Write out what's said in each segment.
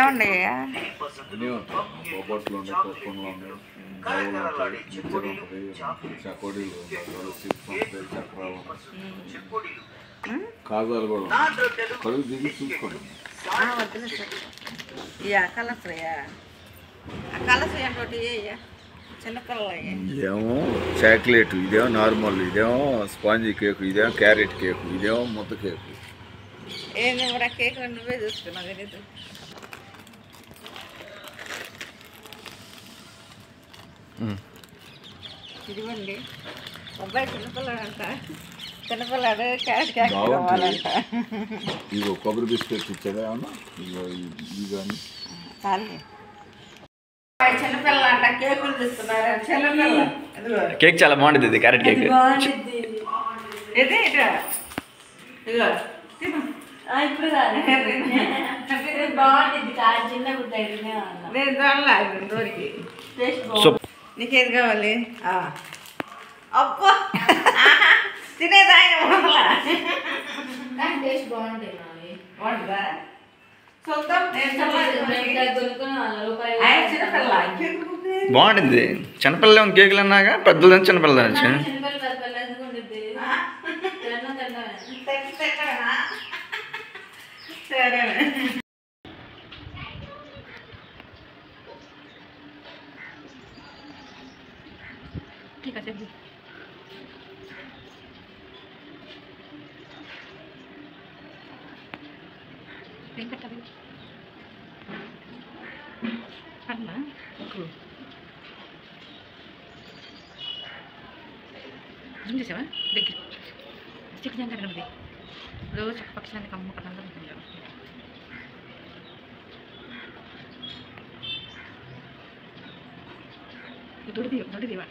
ఏమున్నాయా బొబ్బట్లు ఉన్నాయి, పప్పులు ఉన్నాయి, గవ్వలు ఉంటాయి, మిక్చర్ ఉంటుంది, చకోడీలు ఉంటాయి, చిప్స్ ఉంటాయి, చక్రాలు ఉన్నాయి, కాజాలు కూడా ఉన్నాయి. కడుగు దిగి చూసుకోండి. ఇదేమో చాక్లెట్, ఇదేమో నార్మల్, ఇదేమో స్పాంజీ కేక్, ఇదేమో క్యారెట్ కేక్, ఇదేమో ముద్ద కేక్. ఏంది మరి కేక్ నువ్వే చూసుకున్నావు తెలీదు. ఇదిగోండి అబ్బాయి చిన్నపిల్లాడంట, చిన్నపిల్లాడు క్యారెట్ కేక్ కావాలంట. ఇదిగో కొబ్బరి బిస్కెట్ ఇచ్చాడా ఏమన్నా, ఇదిగో ఇవి కానీ చిన్నపిల్ల అంట కేకులు తీసుకున్నారు. చిన్నపిల్ల కేక్ చాలా బాగుంటుంది, ఇది క్యారెట్ కేక్. ఇది ఇదిగో ఇప్పుడు బాగుంటుంది, చిన్న గుడ్డ నేను చూడలేదు దూరికి. నీకేది కావాలి? అబ్బా తినేది ఆయన టేస్ట్ బాగుంటుంది. బాగుంటుందా చూద్దాం. బాగుంటుంది. చిన్నపిల్ల కేకులు అన్నాగా పెద్దలు చిన్నపిల్ల తినచ్చు. సరే జూమ్ చేసావా దగ్గర స్టిక్ జంట కనబడి రోజు పక్షానికి అమ్మ కథంగా ఉంటుంది. దొడ్డిదివా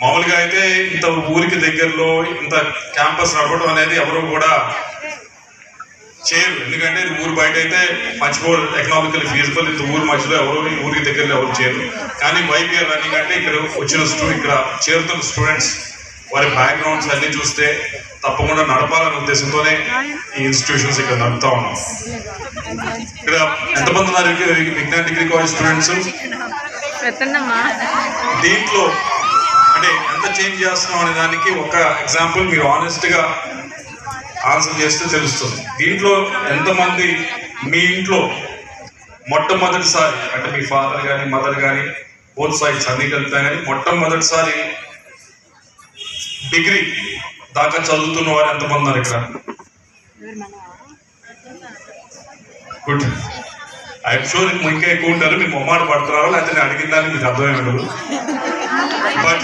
మామూలుగా అయితే ఇంత ఊరికి దగ్గరలో ఇంత క్యాంపస్ నడవడం అనేది ఎవరు కూడా చేయరు. ఎందుకంటే ఇది ఊరు బయట అయితే మచ్ మోర్ ఎకనామికల్ ఫీజిబుల్. ఇంత ఊరు మధ్యలో ఎవరు ఊరికి దగ్గరలో ఎవరు చేయరు. కానీ వైపీఆర్ రన్నింగ్ అంటే ఇక్కడ వచ్చిన ఇక్కడ చేరుతున్న స్టూడెంట్స్ వారి బ్యాక్గ్రౌండ్స్ అన్ని చూస్తే తప్పకుండా నడపాలనే ఉద్దేశంతోనే ఈ ఇన్స్టిట్యూషన్స్ ఇక్కడ నడుపుతా ఉన్నాం. ఇక్కడ ఎంతమంది ఉన్నారు విజ్ఞాన్ డిగ్రీ కాలేజ్ స్టూడెంట్స్? దీంట్లో అంటే ఎంత చేంజ్ చేస్తున్నాం అనే దానికి ఒక ఎగ్జాంపుల్ మీరు ఆనెస్ట్గా ఆన్సర్ చేస్తే తెలుస్తుంది. దీంట్లో ఎంతమంది మీ ఇంట్లో మొట్టమొదటిసారి అంటే మీ ఫాదర్ కానీ మదర్ కానీ బోత్ సైడ్స్ అన్ని కలిపితే కానీ మొట్టమొదటిసారి డిగ్రీ దాకా చదువుతున్న వారు ఎంతమంది ఉన్నారు ఇక్కడ? గుడ్. ఐఎమ్ షూర్ ఇంకా ఎక్కువ ఉంటారు. మీరు మొమ్మాట పడుతున్నారు, లేకపోతే నేను అడిగిన దానికి మీకు అర్థమై ఉండదు. But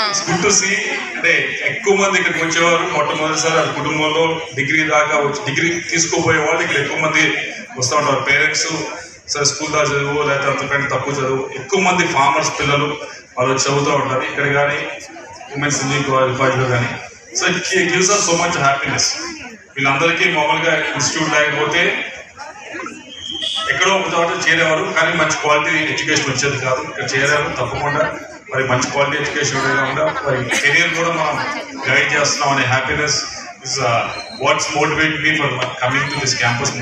it's good to see. అంటే ఎక్కువ మంది ఇక్కడికి వచ్చేవారు మొట్టమొదటిసారి వాళ్ళ కుటుంబంలో డిగ్రీ దాకా వచ్చి డిగ్రీ తీసుకోపోయే వాళ్ళు ఇక్కడ ఎక్కువ మంది వస్తూ ఉంటారు. పేరెంట్స్ సరే స్కూల్ దాకా చదువు లేకపోతే అంతకంటే తక్కువ చదువు. ఎక్కువ మంది ఫార్మర్స్ పిల్లలు వాళ్ళు చదువుతూ ఉంటారు ఇక్కడ కానీ ఉమెన్స్ ఇంజనీరింగ్ కాలేజ్లో కానీ. So it gives us so much happiness. వీళ్ళందరికీ మామూలుగా ఇన్స్టిట్యూట్ లేకపోతే ఎక్కడో ఒక చోట చేరేవారు, కానీ మంచి క్వాలిటీ ఎడ్యుకేషన్ వచ్చేది కాదు. ఇక్కడ చేరారు తప్పకుండా మరి మంచి క్వాలిటీ ఎడ్యుకేషన్ కాకుండా మరి కెరియర్ కూడా మనం గైడ్ చేస్తున్నాం అనే happiness is watts motivate me for coming to this campus.